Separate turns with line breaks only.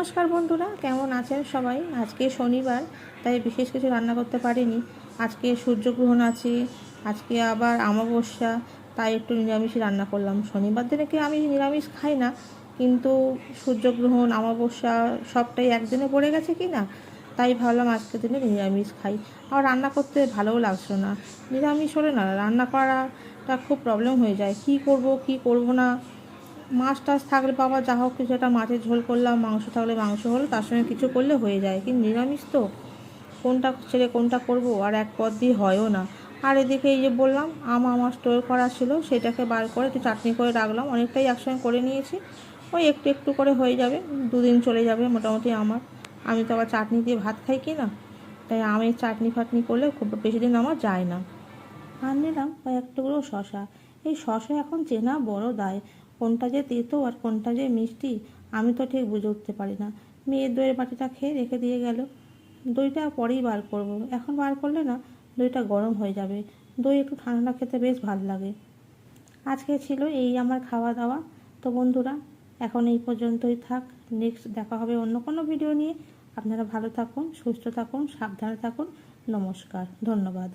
নমস্কার বন্ধুরা, কেমন আছেন সবাই? আজকে শনিবার, তাই বিশেষ কিছু রান্না করতে পারিনি। আজকে সূর্যগ্রহণ আছে, আজকে আবার অমাবস্যা, তাই একটু নিরামিষই রান্না করলাম। শনিবার দিনে কি আমি নিরামিষ খাই না, কিন্তু সূর্যগ্রহণ অমাবস্যা সবটাই একদিনে পড়ে গেছে কি না, তাই ভাবলাম আজকের দিনে নিরামিষ খাই। আর রান্না করতে ভালোও লাগছিল না। নিরামিষ হলে না রান্না করাটা খুব প্রবলেম হয়ে যায়, কি করব কি করব না। মাছ টাছ থাকলে বাবা যা হোক কিছু একটা মাছের ঝোল করলাম, মাংস থাকলে মাংস হলো, তার সঙ্গে কিছু করলে হয়ে যায়। কিন্তু নিরামিষ তো কোনটা ছেড়ে কোনটা করব, আর এক পদ দিয়ে হয়ও না। আর এদিকে এই যে বললাম আমার স্টোর করা ছিল, সেটাকে বার করে একটু চাটনি করে রাখলাম। অনেকটাই একসঙ্গে করে নিয়েছি, ওই একটু একটু করে হয়ে যাবে, দুদিন চলে যাবে মোটামুটি আমার। আমি তো আবার চাটনি দিয়ে ভাত খাই কি না, তাই আমের চাটনি ফাটনি করলে খুব বেশি দিন আমার যায় না। আর নিলাম কয়েক টুকরো শশা। এই শশা এখন চেনা বড় দায়, কোনটা যে তেতো আর কোনটা যে মিষ্টি আমি তো ঠিক বুঝে উঠতে পারি না। মেয়ের দইয়ের বাটিটা খেয়ে রেখে দিয়ে গেল। দইটা পরেই বার করব, এখন বার করলে না দইটা গরম হয়ে যাবে। দই একটু ঠান্ডা খেতে বেশ ভালো লাগে। আজকে ছিল এই আমার খাওয়া দাওয়া। তো বন্ধুরা, এখন এই পর্যন্তই থাক। নেক্সট দেখা হবে অন্য কোনো ভিডিও নিয়ে। আপনারা ভালো থাকুন, সুস্থ থাকুন, সাবধানে থাকুন। নমস্কার, ধন্যবাদ।